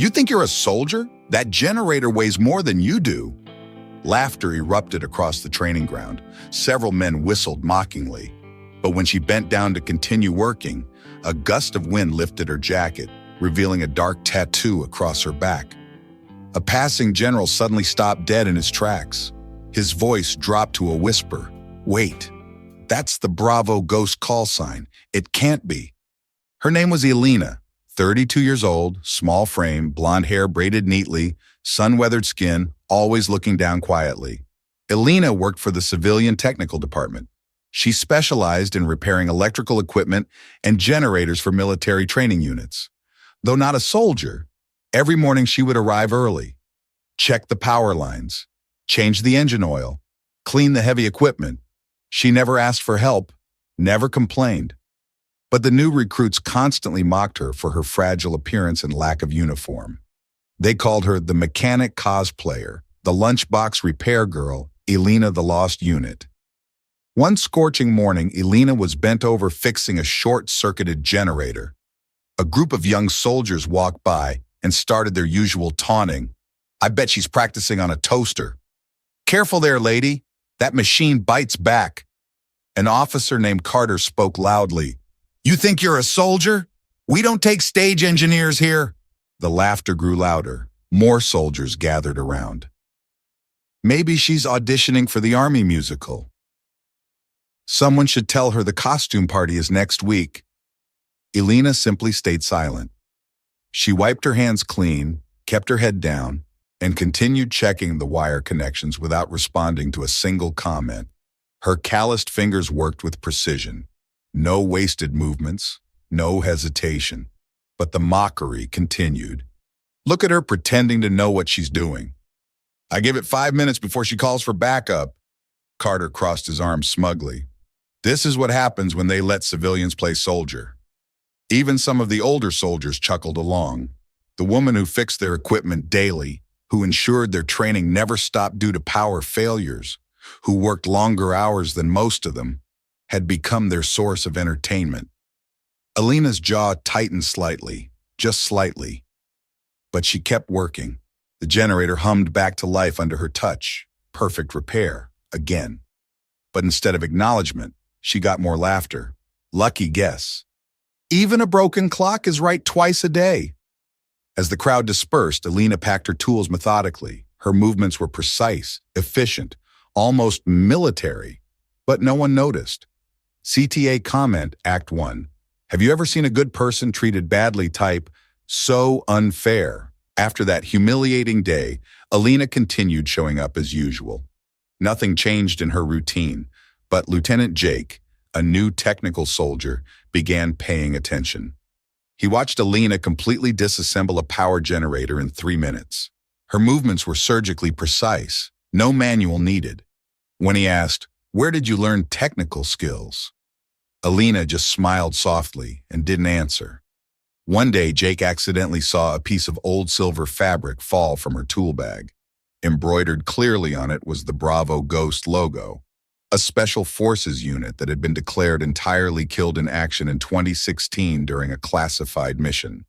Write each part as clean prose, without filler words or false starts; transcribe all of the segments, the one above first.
You think you're a soldier? That generator weighs more than you do. Laughter erupted across the training ground. Several men whistled mockingly. But when she bent down to continue working, a gust of wind lifted her jacket, revealing a dark tattoo across her back. A passing general suddenly stopped dead in his tracks. His voice dropped to a whisper. Wait, that's the Bravo Ghost call sign. It can't be. Her name was Elena, 32 years old, small frame, blonde hair braided neatly, sun-weathered skin, always looking down quietly. Elena worked for the civilian technical department. She specialized in repairing electrical equipment and generators for military training units. Though not a soldier, every morning she would arrive early, check the power lines, change the engine oil, clean the heavy equipment. She never asked for help, never complained. But the new recruits constantly mocked her for her fragile appearance and lack of uniform. They called her the mechanic cosplayer, the lunchbox repair girl, Elena the lost unit. One scorching morning, Elena was bent over fixing a short-circuited generator. A group of young soldiers walked by and started their usual taunting. I bet she's practicing on a toaster. Careful there, lady. That machine bites back. An officer named Carter spoke loudly. You think you're a soldier? We don't take stage engineers here. The laughter grew louder. More soldiers gathered around. Maybe she's auditioning for the Army musical. Someone should tell her the costume party is next week. Elena simply stayed silent. She wiped her hands clean, kept her head down, and continued checking the wire connections without responding to a single comment. Her calloused fingers worked with precision. No wasted movements, no hesitation. But the mockery continued. Look at her pretending to know what she's doing. I give it 5 minutes before she calls for backup. Carter crossed his arms smugly. This is what happens when they let civilians play soldier. Even some of the older soldiers chuckled along. The woman who fixed their equipment daily, who ensured their training never stopped due to power failures, who worked longer hours than most of them, had become their source of entertainment. Elena's jaw tightened slightly, just slightly. But she kept working. The generator hummed back to life under her touch. Perfect repair, again. But instead of acknowledgement, she got more laughter. Lucky guess. Even a broken clock is right twice a day. As the crowd dispersed, Elena packed her tools methodically. Her movements were precise, efficient, almost military, but no one noticed. CTA comment, Act 1. Have you ever seen a good person treated badly? Type, so unfair. After that humiliating day, Elena continued showing up as usual. Nothing changed in her routine, but Lieutenant Jake, a new technical soldier, began paying attention. He watched Elena completely disassemble a power generator in 3 minutes. Her movements were surgically precise, no manual needed. When he asked, "Where did you learn technical skills?" Elena just smiled softly and didn't answer. One day, Jake accidentally saw a piece of old silver fabric fall from her tool bag. Embroidered clearly on it was the Bravo Ghost logo, a special forces unit that had been declared entirely killed in action in 2016 during a classified mission.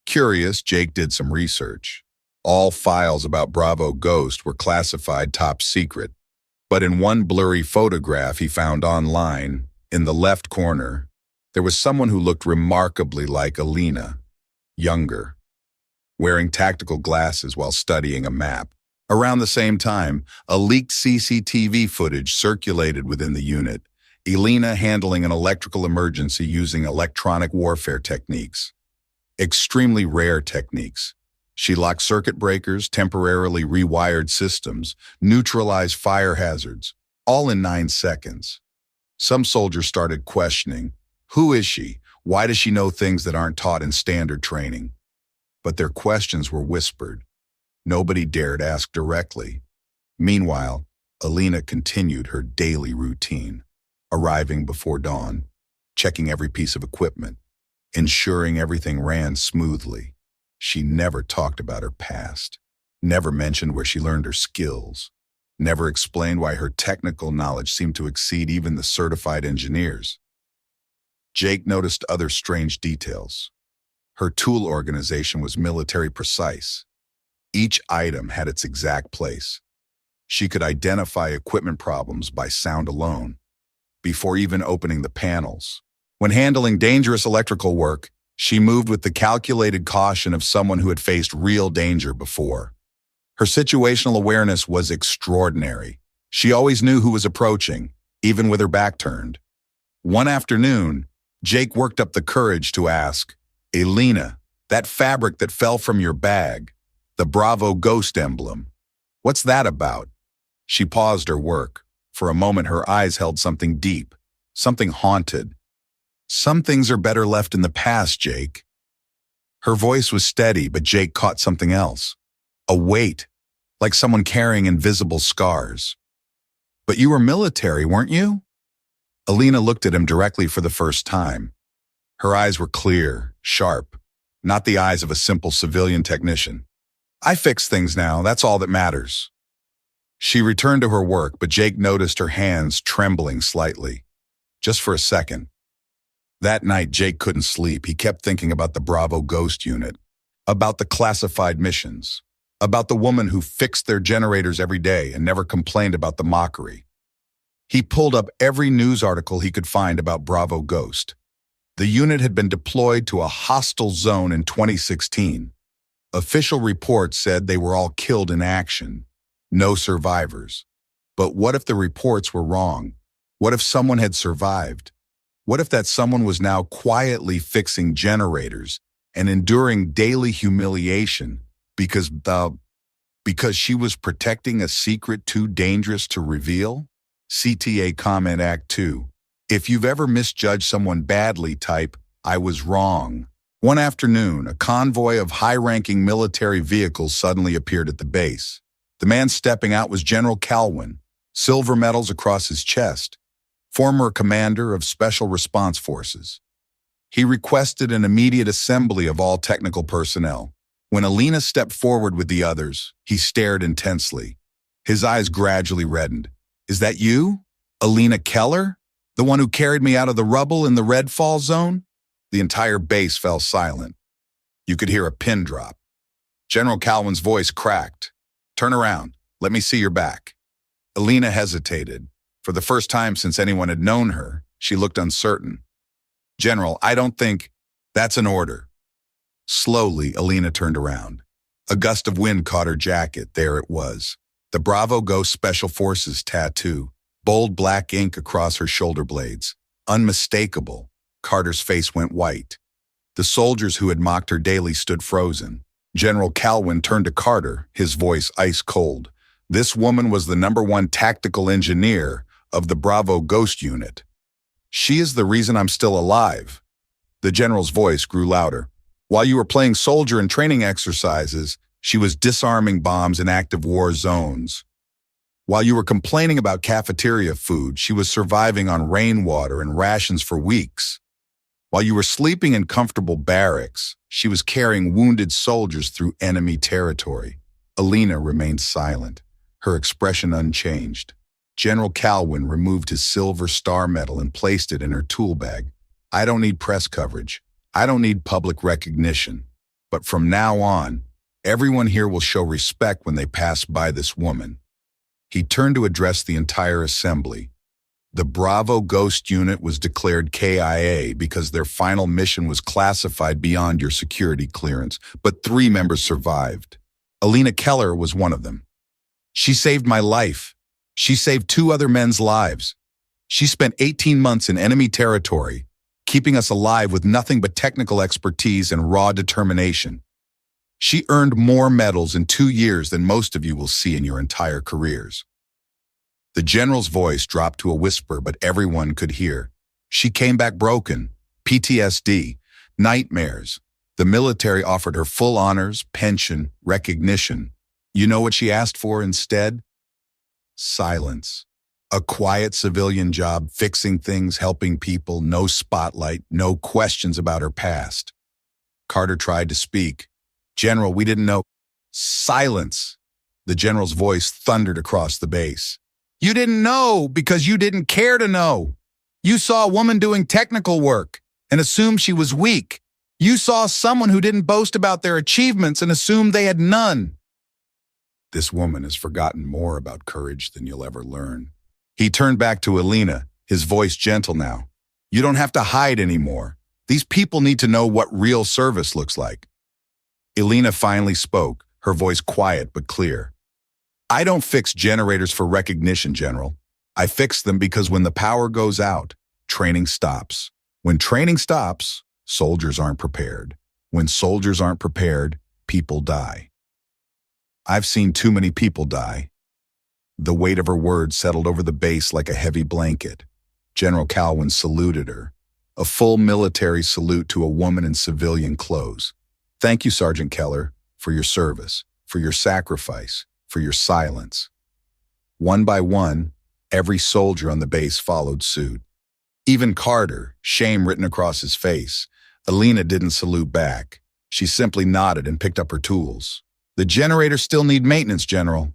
Curious, Jake did some research. All files about Bravo Ghost were classified top secret, but in one blurry photograph he found online, in the left corner, there was someone who looked remarkably like Elena, younger, wearing tactical glasses while studying a map. Around the same time, a leaked CCTV footage circulated within the unit, Elena handling an electrical emergency using electronic warfare techniques. Extremely rare techniques. She locked circuit breakers, temporarily rewired systems, neutralized fire hazards, all in 9 seconds. Some soldiers started questioning, who is she? Why does she know things that aren't taught in standard training? But their questions were whispered. Nobody dared ask directly. Meanwhile, Elena continued her daily routine, arriving before dawn, checking every piece of equipment, ensuring everything ran smoothly. She never talked about her past, never mentioned where she learned her skills, never explained why her technical knowledge seemed to exceed even the certified engineers. Jake noticed other strange details. Her tool organization was military precise. Each item had its exact place. She could identify equipment problems by sound alone, before even opening the panels. When handling dangerous electrical work, she moved with the calculated caution of someone who had faced real danger before. Her situational awareness was extraordinary. She always knew who was approaching, even with her back turned. One afternoon, Jake worked up the courage to ask, "Alina, that fabric that fell from your bag, the Bravo Ghost emblem, what's that about?" She paused her work. For a moment, her eyes held something deep, something haunted. "Some things are better left in the past, Jake." Her voice was steady, but Jake caught something else. A weight, like someone carrying invisible scars. "But you were military, weren't you?" Alina looked at him directly for the first time. Her eyes were clear, sharp, not the eyes of a simple civilian technician. "I fix things now, that's all that matters." She returned to her work, but Jake noticed her hands trembling slightly. Just for a second. That night, Jake couldn't sleep. He kept thinking about the Bravo Ghost unit, about the classified missions, about the woman who fixed their generators every day and never complained about the mockery. He pulled up every news article he could find about Bravo Ghost. The unit had been deployed to a hostile zone in 2016. Official reports said they were all killed in action. No survivors. But what if the reports were wrong? What if someone had survived? What if that someone was now quietly fixing generators and enduring daily humiliation because she was protecting a secret too dangerous to reveal? CTA Comment Act 2. If you've ever misjudged someone badly, type, "I was wrong." One afternoon, a convoy of high-ranking military vehicles suddenly appeared at the base. The man stepping out was General Calwin, silver medals across his chest, former commander of Special Response Forces. He requested an immediate assembly of all technical personnel. When Alina stepped forward with the others, he stared intensely. His eyes gradually reddened. "Is that you? Alina Keller? The one who carried me out of the rubble in the Red Fall zone?" The entire base fell silent. You could hear a pin drop. General Calwin's voice cracked. "Turn around. Let me see your back." Alina hesitated. For the first time since anyone had known her, she looked uncertain. "General, I don't think that's an order." Slowly, Alina turned around. A gust of wind caught her jacket. There it was. The Bravo Ghost Special Forces tattoo. Bold black ink across her shoulder blades. Unmistakable. Carter's face went white. The soldiers who had mocked her daily stood frozen. General Calwin turned to Carter, his voice ice cold. This woman was the #1 tactical engineer of the Bravo Ghost unit. She is the reason I'm still alive. The general's voice grew louder. While you were playing soldier in training exercises, she was disarming bombs in active war zones. While you were complaining about cafeteria food, she was surviving on rainwater and rations for weeks. While you were sleeping in comfortable barracks, she was carrying wounded soldiers through enemy territory. Alina remained silent, her expression unchanged. General Calwin removed his silver star medal and placed it in her tool bag. "I don't need press coverage. I don't need public recognition. But from now on, everyone here will show respect when they pass by this woman." He turned to address the entire assembly. The Bravo Ghost unit was declared KIA because their final mission was classified beyond your security clearance, but 3 members survived. Alina Keller was one of them. "She saved my life. She saved 2 other men's lives. She spent 18 months in enemy territory, keeping us alive with nothing but technical expertise and raw determination. She earned more medals in 2 years than most of you will see in your entire careers." The general's voice dropped to a whisper, but everyone could hear. "She came back broken. PTSD. Nightmares. The military offered her full honors, pension, recognition. You know what she asked for instead? Silence. A quiet civilian job, fixing things, helping people, no spotlight, no questions about her past." Carter tried to speak. "General, we didn't know." "Silence." The general's voice thundered across the base. "You didn't know because you didn't care to know. You saw a woman doing technical work and assumed she was weak. You saw someone who didn't boast about their achievements and assumed they had none. This woman has forgotten more about courage than you'll ever learn. He turned back to Alina, his voice gentle now. You don't have to hide anymore. These people need to know what real service looks like. Alina finally spoke, her voice quiet but clear. I don't fix generators for recognition, General. I fix them because when the power goes out, training stops. When training stops, soldiers aren't prepared. When soldiers aren't prepared, people die. I've seen too many people die. The weight of her words settled over the base like a heavy blanket. General Calwin saluted her, a full military salute to a woman in civilian clothes. Thank you, Sergeant Keller, for your service, for your sacrifice, for your silence. One by one, every soldier on the base followed suit. Even Carter, shame written across his face. Alina didn't salute back. She simply nodded and picked up her tools. The generators still need maintenance, General.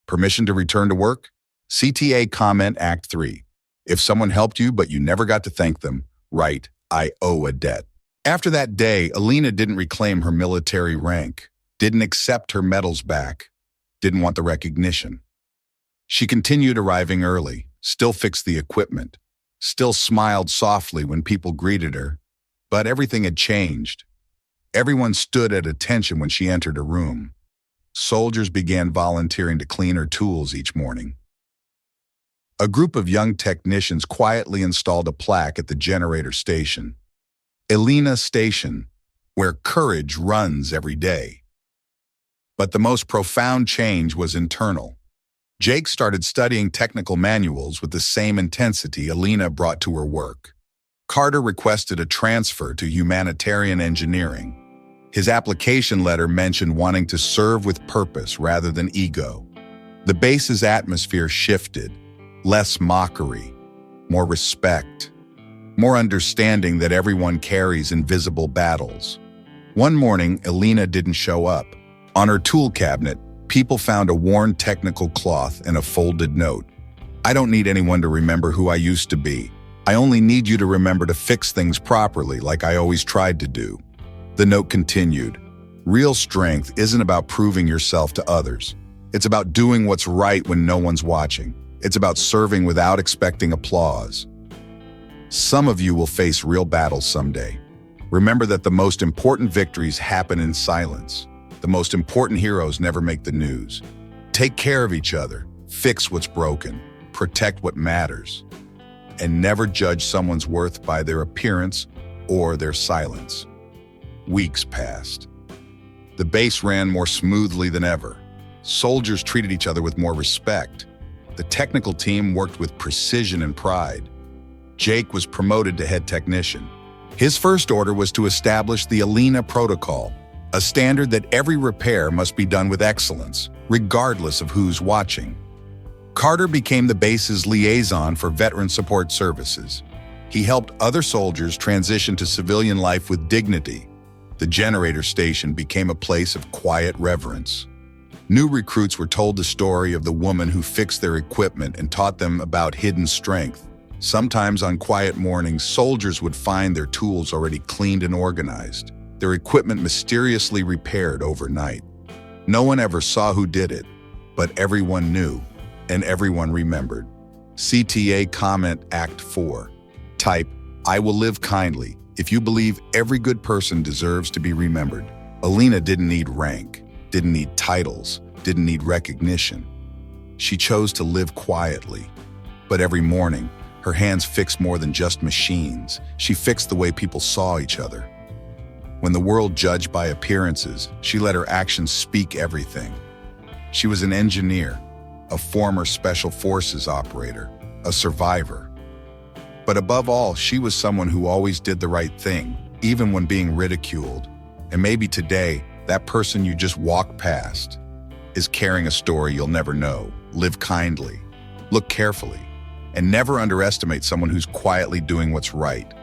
Permission to return to work? CTA Comment Act 3. If someone helped you but you never got to thank them, write, I owe a debt. After that day, Alina didn't reclaim her military rank, didn't accept her medals back, didn't want the recognition. She continued arriving early, still fixed the equipment, still smiled softly when people greeted her, but everything had changed. Everyone stood at attention when she entered a room. Soldiers began volunteering to clean her tools each morning. A group of young technicians quietly installed a plaque at the generator station. Alina Station, where courage runs every day. But the most profound change was internal. Jake started studying technical manuals with the same intensity Alina brought to her work. Carter requested a transfer to humanitarian engineering. His application letter mentioned wanting to serve with purpose rather than ego. The base's atmosphere shifted. Less mockery, more respect, more understanding that everyone carries invisible battles. One morning, Alina didn't show up. On her tool cabinet, people found a worn technical cloth and a folded note. I don't need anyone to remember who I used to be. I only need you to remember to fix things properly like I always tried to do. The note continued. Real strength isn't about proving yourself to others. It's about doing what's right when no one's watching. It's about serving without expecting applause. Some of you will face real battles someday. Remember that the most important victories happen in silence. The most important heroes never make the news. Take care of each other, fix what's broken, protect what matters, and never judge someone's worth by their appearance or their silence. Weeks passed. The base ran more smoothly than ever. Soldiers treated each other with more respect. The technical team worked with precision and pride. Jake was promoted to head technician. His first order was to establish the Alina Protocol, a standard that every repair must be done with excellence, regardless of who's watching. Carter became the base's liaison for veteran support services. He helped other soldiers transition to civilian life with dignity. The generator station became a place of quiet reverence. New recruits were told the story of the woman who fixed their equipment and taught them about hidden strength. Sometimes on quiet mornings, soldiers would find their tools already cleaned and organized, their equipment mysteriously repaired overnight. No one ever saw who did it, but everyone knew, and everyone remembered. CTA Comment Act 4. Type, I will live kindly, if you believe every good person deserves to be remembered. Alina didn't need rank, didn't need titles, didn't need recognition. She chose to live quietly. But every morning, her hands fixed more than just machines. She fixed the way people saw each other. When the world judged by appearances, she let her actions speak everything. She was an engineer, a former special forces operator, a survivor. But above all, she was someone who always did the right thing, even when being ridiculed. And maybe today, that person you just walked past is carrying a story you'll never know. Live kindly, look carefully, and never underestimate someone who's quietly doing what's right.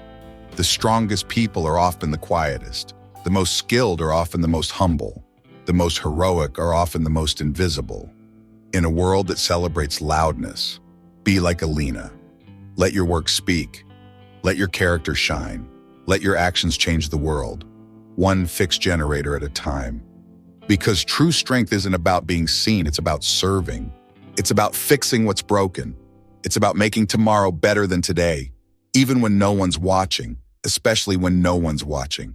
The strongest people are often the quietest. The most skilled are often the most humble. The most heroic are often the most invisible. In a world that celebrates loudness, be like Alina. Let your work speak. Let your character shine. Let your actions change the world. one fixed generator at a time. Because true strength isn't about being seen, it's about serving. It's about fixing what's broken. It's about making tomorrow better than today, even when no one's watching, especially when no one's watching.